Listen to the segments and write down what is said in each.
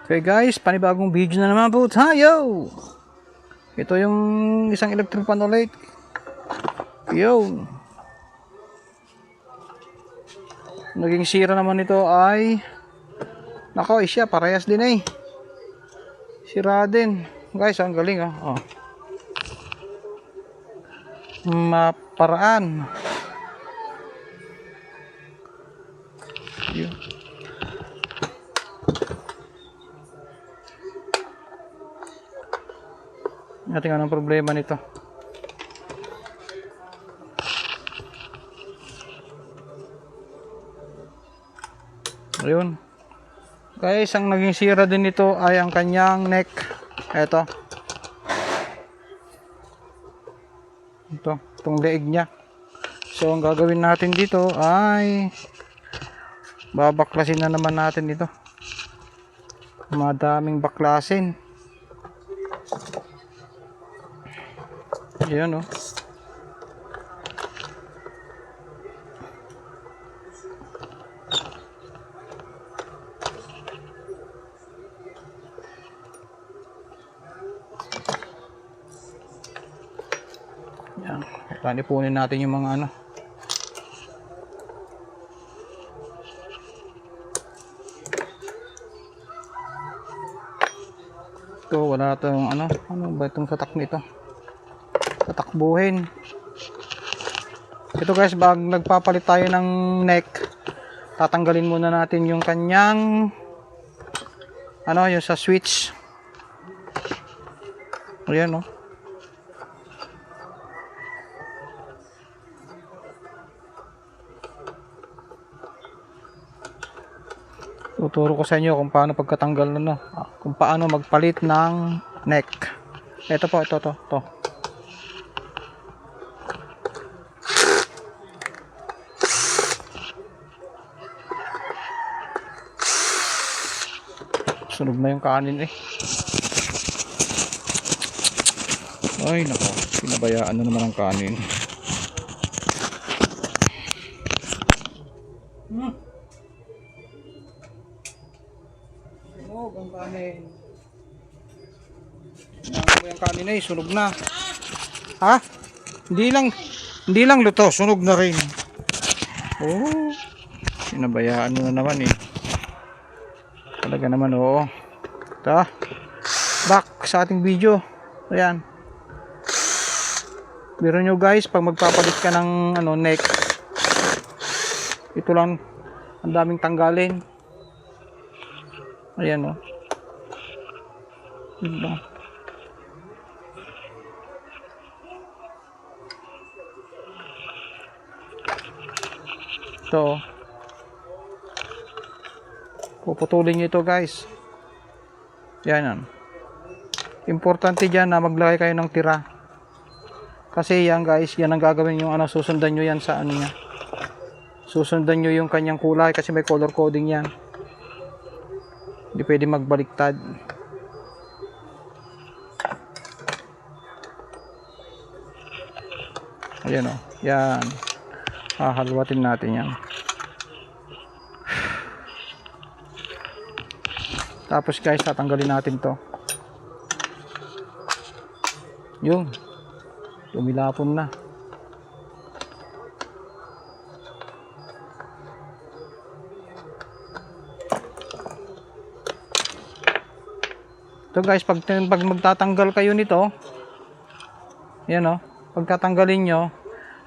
Okay guys, panibagong video na naman po tayo. Ito yung isang electric pan ulit. Yo. Naging sira naman ito ay nako, siya parehas din eh. Sira din. Guys, ang galing oh. Maparaan. Yo. Natin anong problema nito. Ayun. Guys, ang naging sira din nito ay ang kanyang neck. Ito. Itong leeg niya. So, ang gagawin natin dito ay babaklasin na naman natin ito. Madaming baklasin. Ayan oh. Ayan. Panipunin natin yung mga ano. Ito wala itong ano. Ano ba itong tatak nito? Tatakbuhin. Ito guys, pag nagpapalit tayo ng neck, tatanggalin muna natin yung kanyang ano, yung sa switch. Ayan oh. Tuturo ko sa inyo kung paano pagkatanggal ano, kung paano magpalit ng neck. Ito po, ito. Sunog na yung kanin eh. Ay nako, pinabayaan na naman ang kanin. Sunog ang kanin. Yung kanin eh, sunog na. Ha? Hindi lang luto, sunog na rin. Oh, pinabayaan na naman eh. Talaga naman oo. Ito. Back sa ating video. Ayan. Biro nyo guys, pag magpapalit ka ng ano, neck, ito lang ang daming tanggalin. Ayan oh. Diba? Ito. Puputulin nyo ito guys. Yan. Importante dyan na maglagay kayo ng tira. Kasi yan guys, yan ang gagawin nyo, ano, susundan nyo yan sa ano niya. Susundan nyo yung kanyang kulay kasi may color coding yan. Hindi pwede magbaliktad. Ayan o. Yan. Hahalwatin natin yan. Tapos guys, tatanggalin natin to. Yun. Lumilapon na. Ito guys, pag magtatanggal kayo nito, yan o, pagtatanggalin nyo,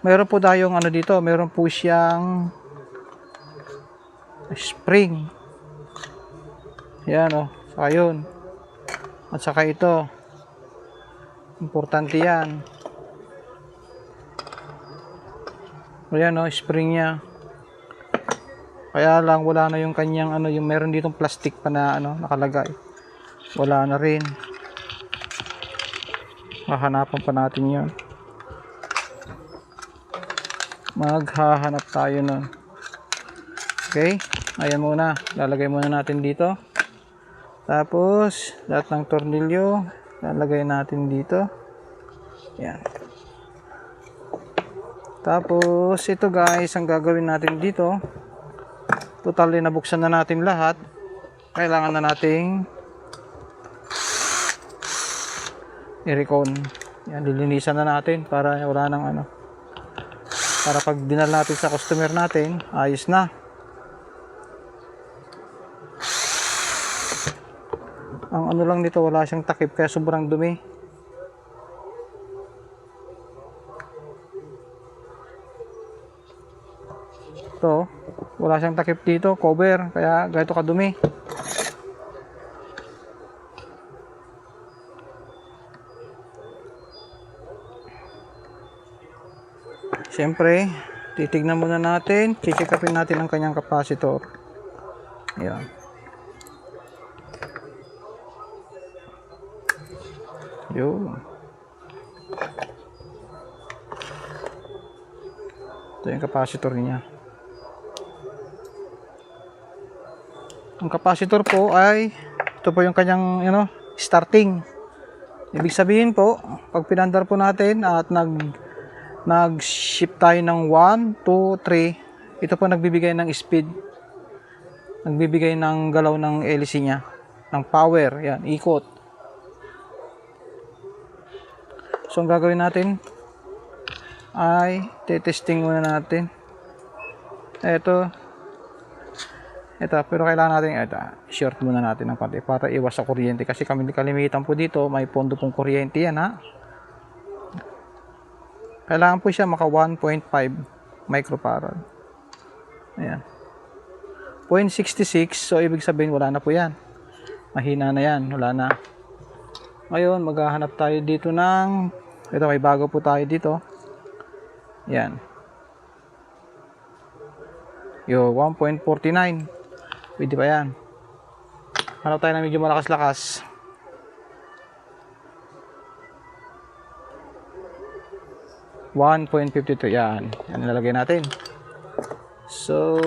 mayroon po tayong ano dito, mayroon po siyang spring. Yan o, saka yun. At saka ito. Importante yan. Ayan o, spring nya. Kaya lang wala na yung kanyang ano, yung meron ditong plastic pa na ano, nakalagay. Wala na rin. Hahanapan pa natin yun. Maghahanap tayo nun. Okay, ayan muna. Lalagay muna natin dito. Tapos, lahat ng tornilyo, lalagay natin dito. Yan. Tapos, ito guys, ang gagawin natin dito, totally nabuksan na natin lahat. Kailangan na nating i-recon. Yan, lilinisan na natin para wala nang ano. Para pag dinala natin sa customer natin, ayos na. Ang ano lang nito, wala siyang takip kaya sobrang dumi. Ito, wala siyang takip dito, cover, kaya ganito kadumi. Siyempre, titignan muna natin, check upin natin ang kanyang capacitor. Ayan. Yun. Ito yung capacitor niya. Ang capacitor po ay ito po yung kanyang starting. Ibig sabihin po, pag pinandar po natin at nag-shift tayo ng 1, 2, 3, ito po nagbibigay ng speed. Nagbibigay ng galaw ng LC niya, ng power, yan, ikot. So ang gagawin natin ay testing muna natin. Ito, pero kailangan natin short muna natin ng konti para iwas sa kuryente kasi kalimitan po dito, may pondo pong kuryente yan ha. Kailangan po siya maka 1.5 microfarad. Ayan. 0.66, so ibig sabihin wala na po yan. Mahina na yan, wala na. Ngayon, maghahanap tayo dito ng, ito may bago po tayo dito. Yan. Yo, 1.49. Pwede pa yan. Hanap tayo na medyo malakas-lakas. $1.52. Yan. Yan nilalagay natin. So,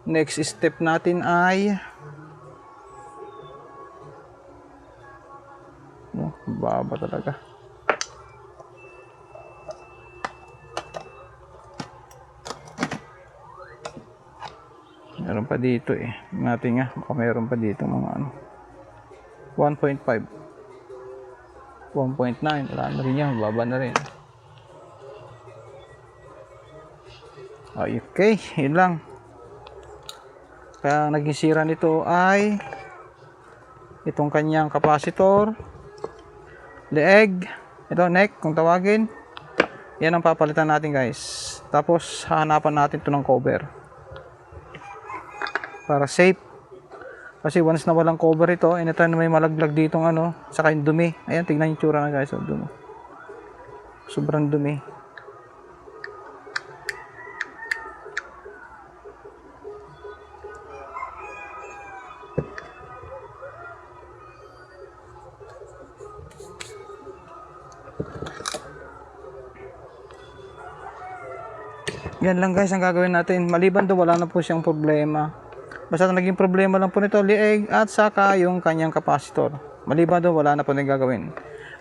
next step natin ay baba talaga. Meron pa dito natin nga. Baka meron pa dito mga 1.5. 1.9. Wala na rin yan. Baba na rin. Okay. Yun lang. Kaya naging sira nito ay itong kanyang capacitor, leeg, ito neck kung tawagin. Yan ang papalitan natin guys. Tapos hahanapan natin ito ng cover para safe. Kasi once na walang cover ito, anytime na may malaglag ditong saka yung dumi. Ayan, tignan yung tsura na guys. Dumi. Sobrang dumi. Yan lang guys ang gagawin natin. Maliban doon, wala na po siyang problema. Basta naging problema lang po nito, lieg at saka yung kanyang capacitor. Maliban doon, wala na po nang gagawin.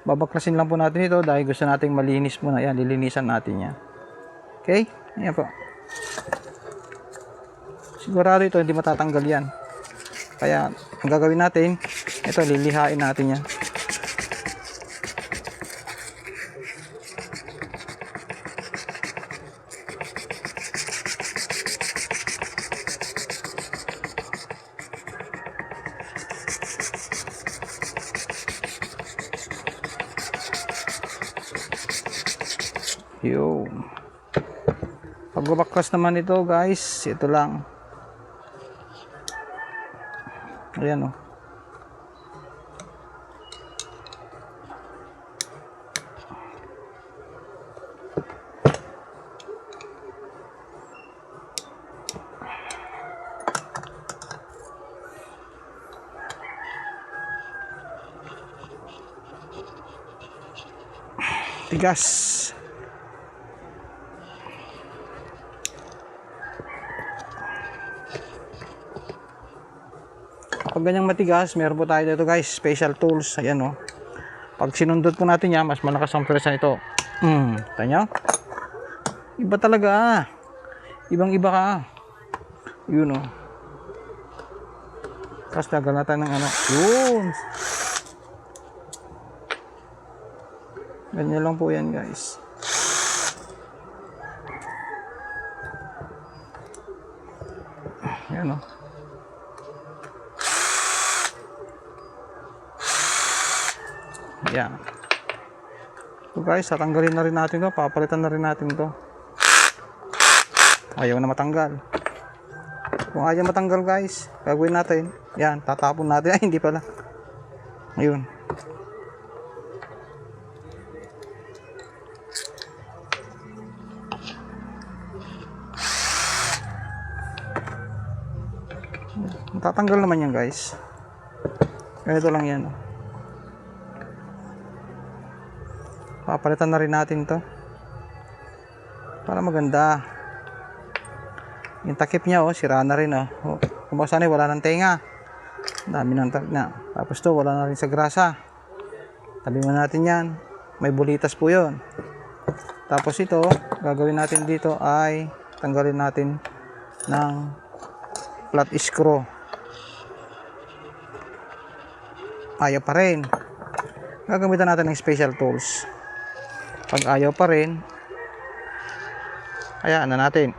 Babaklasin lang po natin ito dahil gusto nating malinis muna. Yan, lilinisan natin yan. Okay? Yan po. Sigurado ito, hindi matatanggal yan. Kaya, ang gagawin natin, ito, lilihain natin yan. Yung pagbabaklas naman ito guys, ito lang. Ayan tigas. Pag ganyang matigas, meron po tayo dito guys, special tools. Ayan Pag sinundot po natin yan, mas malakas ang presa nito. Tanya? Iba talaga Ibang iba ka. Yun Tapos tagal natin ng Yun. Ganyan lang po yan guys. Yan o. Yan. So guys, tatanggalin na rin natin to. Papalitan na rin natin to. Ayaw na matanggal. Kung ayaw matanggal guys, gagawin natin. Yan, tatapon natin. Ay, hindi pala. Ayun. Tatanggal naman yan guys. Ganito lang yan. Papalitan na rin natin to para maganda. Yung takip niya sira na rin kung baka sana wala ng tenga. Dami ng takip na. Tapos to wala na rin sa grasa. Tabi mo natin yan. May bulitas po yun. Tapos ito gagawin natin dito ay tanggalin natin ng flat screw. Ayaw pa rin. Gagamitan natin ng special tools. Pag ayaw pa rin, hayaan na natin.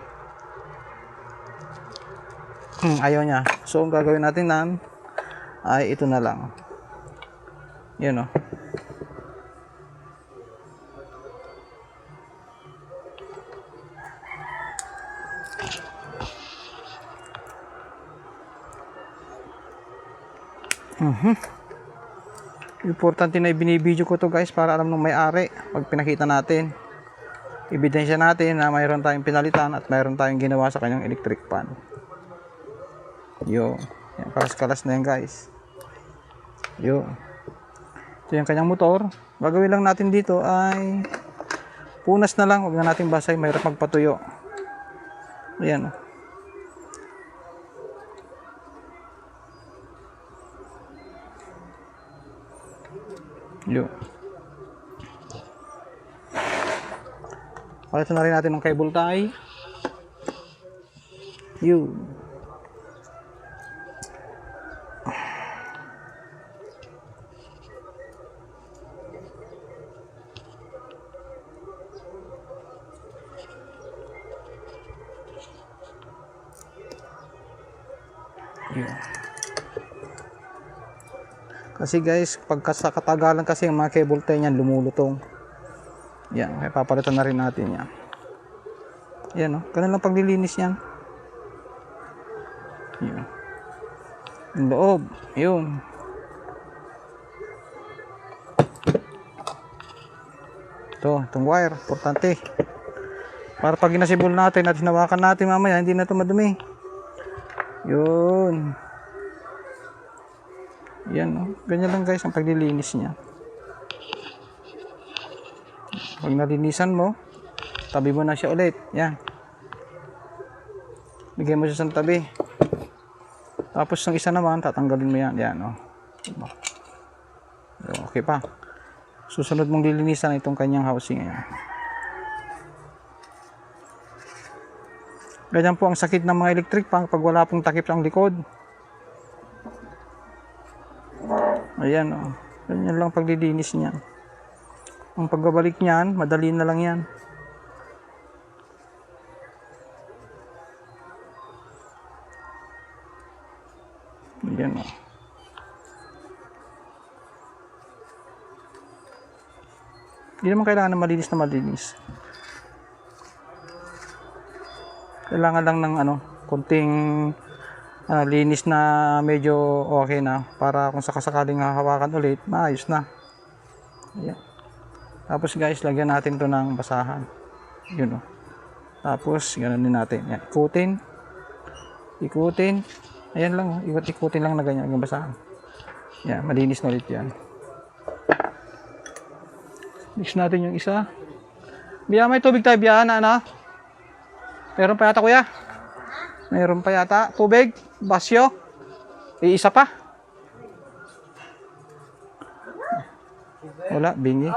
Ayaw niya. So, ang gagawin natin ay ito na lang. Yan Importante na ibinibideo ko to guys para alam ng may-ari pag pinakita natin. Ebidensya natin na mayroon tayong pinalitan at mayroon tayong ginawa sa kanyang electric pan. Yan, kalas-kalas na yan guys. Ito yung kanyang motor. Gagawin lang natin dito ay punas na lang, huwag na natin basay, mayroon magpatuyo. Ayan Palitan na rin natin ng cable tie. Kasi guys, pagka sa katagalan kasi yung mga cable tie niyan lumulutong. Yan, kaya papalitan na rin natin yan. Yan ganun lang paglilinis yan. Yung loob, yun. Itong wire, importante. Para pag ginasibol natin at hinawakan natin mamaya, hindi na ito madumi. Yun. Yan ganyan lang guys ang paglilinis niya. Pag nalinisan mo, tabi mo na siya ulit. Yan. Bigay mo siya sa tabi. Tapos yung isa naman, tatanggalin mo yan. Yan okay pa. Susunod mong lilinisan itong kanyang housing. Ayan. Ganyan po ang sakit ng mga electric pang pag wala pong takip ang likod. Ayan ganyan lang paglilinis niyan. Ang pagbabalik niyan, madali na lang yan. Ayan Hindi naman kailangan na malinis na malinis. Kailangan lang ng konting linis na medyo okay na para kung sakasakaling hahawakan ulit, maayos na. Ayan. Tapos guys, lagyan natin to ng basahan. Tapos ganoon din natin. Yan, ikutin. Ayan lang, ikutin lang na ganyan yung basahan. Yan, malinis na ulit yan. Mix natin yung isa. Biya, may tubig tayo, biya na Meron pa yata kuya? Meron pa yata. Tubig? Basyo? Iisa pa? Wala, bingi.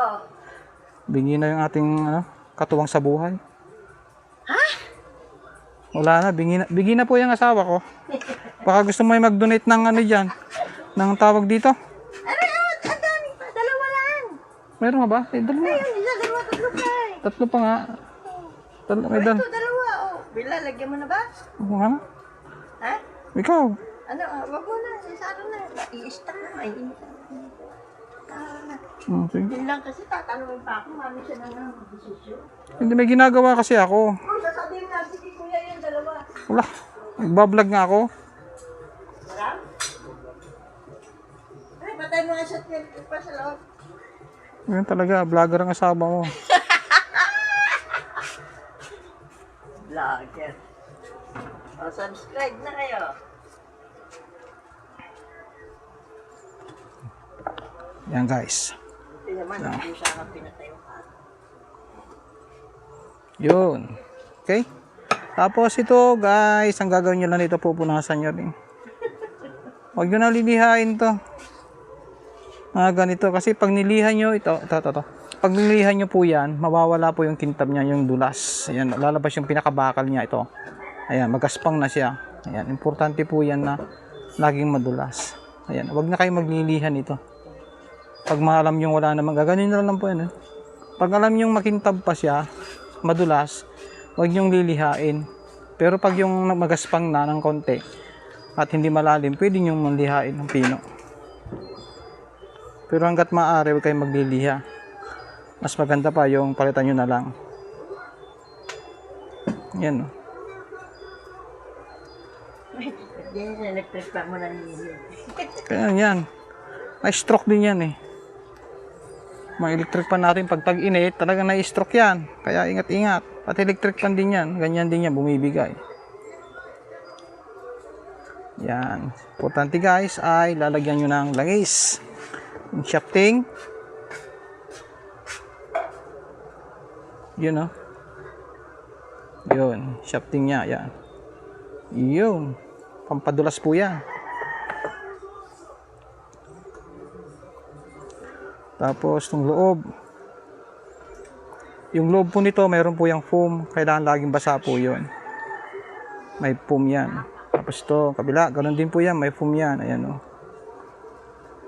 Bingi na yung ating katuwang sa buhay. Ha? Wala na, bingi na po yung asawa ko. Baka gusto mo yung mag-donate ng dyan. Ng tawag dito. Ang dami pa, dalawa lang. Meron nga ba? Eh, dalawa. Ayun, isa, dalawa, tatlo pa eh. Tatlo pa nga. May Ito, dalawa, oh. Bila, lagyan mo na ba? Oo nga. Ha? Ikaw. Ano, wag mo na, sisaro na. I-stack na, mainit. Na. Sige. Yun lang kasi tatanungin pa ako, mami siya na nga mag-desisyon. Hindi, may ginagawa kasi ako. Oh, sasabihin na, sige kuya yung dalawa. Wala. Nagbablog nga ako. Maram? Ay, patay mo nga siya pa sa loob. Ganyan talaga, vlogger ang asawa mo. Vlogger. O, subscribe na kayo. Yan guys. Ito naman, hindi siya ang pinatay mo pa. Yun. Okay? Tapos ito guys, ang gagawin nyo lang dito, pupunasan nyo rin. Huwag nyo na lilihain to. Ganito. Kasi pag nilihan nyo, ito. Pag nilihan nyo po yan, mawawala po yung kintab niya, yung dulas. Ayan, lalabas yung pinakabakal niya ito. Ayan, magaspang na siya. Ayan, importante po yan na laging madulas. Ayan, huwag na kayo maglilihan ito. Pag maalam yung wala namang, gaganin na lang po yan. Pag alam yung makintab pa siya, madulas, huwag nyong lilihain. Pero pag yung magaspang na ng konti at hindi malalim, pwede nyong manlihain ng pino. Pero hanggat maaari, huwag kayong magliliha. Mas maganda pa yung palitan nyo na lang. Yan. Yan yung electric pa mo na nililin. Kaya yan. May stroke din yan eh. May electric pan natin pag tag-init, talagang na-stroke yan. Kaya ingat-ingat. At electric pan din yan. Ganyan din yan, bumibigay. Yan. Importante guys ay lalagyan nyo ng langis. Yung shafting. Yun oh. Yun. Shafting niya. Yan. Yun. Pampadulas po yan. Tapos itong loob. Yung loob po nito, mayroon po yung foam. Kailangan laging basa po yun. May foam yan. Tapos ito, kabila, ganoon din po yan. May foam yan. Ayan o.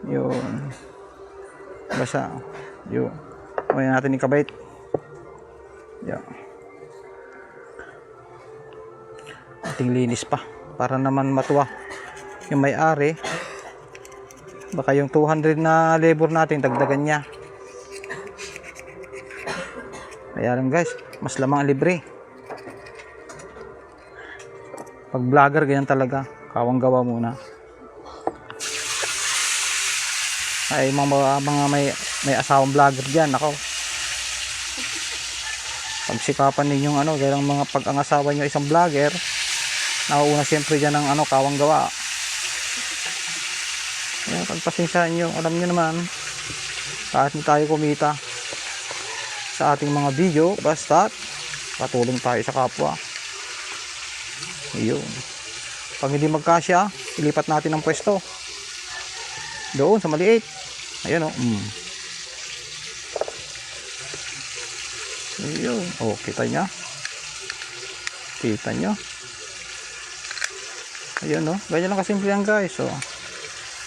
Yun. Basa. Yun. Huwag natin ikabait. Yan. Ating linis pa. Para naman matuwa yung may-ari. Baka yung 200 na labor natin, dagdagan niya. Kaya lang guys, mas lamang libre. Pag vlogger, ganyan talaga. Kawang gawa muna. Ay, mga may asawang vlogger dyan, ako. Pagsikapan ninyong gaya ng mga pag-angasawa nyo isang vlogger, nauuna siyempre dyan ng kawang gawa. Kaya pagpasensyaan nyo, alam nyo naman, kahit hindi tayo kumita sa ating mga video, basta patulong tayo sa kapwa. Yun. Pag hindi magkasya, ilipat natin ang pwesto doon sa maliit. Ayan o. Ayun. O, kita nyo. Kita nyo. Ayun o. Ganyan lang kasimple yan guys. O.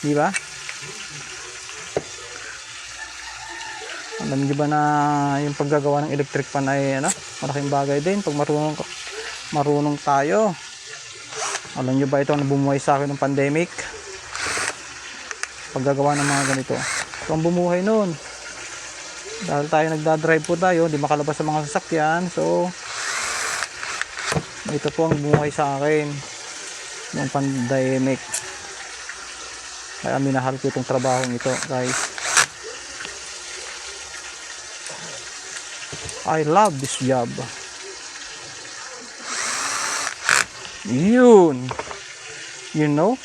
Diba? Alam nyo ba na yung paggagawa ng electric fan ay malaking bagay din pag marunong tayo. Alam nyo ba ito ang bumuhay sa akin ng pandemic? Paggagawa ng mga ganito. Ito ang bumuhay noon. Dahil tayo nagdadrive po tayo, hindi makalabas sa mga sasakyan. So, ito po ang bumuhay sa akin ng pandemic. Kaya minahal ko itong trabahong ito guys. I love this job. Yun. You know?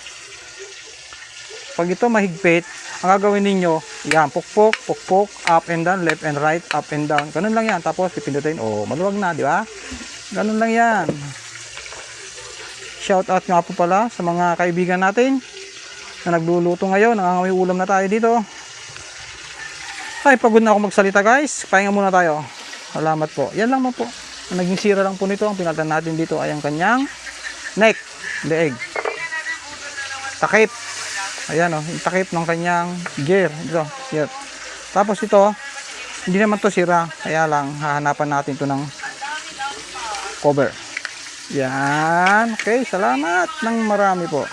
Pag ito mahigpit, ang gagawin ninyo, yan, pukpok, pukpok, up and down, left and right, up and down. Ganun lang yan. Tapos pipindutin, maluwag na, di ba? Ganun lang yan. Shout out nga po pala sa mga kaibigan natin na nagluluto ngayon. Nangangamoy ulam na tayo dito. Ay, pagod na ako magsalita guys. Pahinga muna tayo. Salamat po. Yan lang po. Ang naging sira lang po nito, ang pinalitan natin dito ay ang kanyang neck, leeg. Takip. Ayan yung takip ng kanyang gear. Ito, gear. Tapos ito, Hindi naman to sira, kaya lang hahanapan natin to ng cover. Yan. Okay, salamat ng marami po.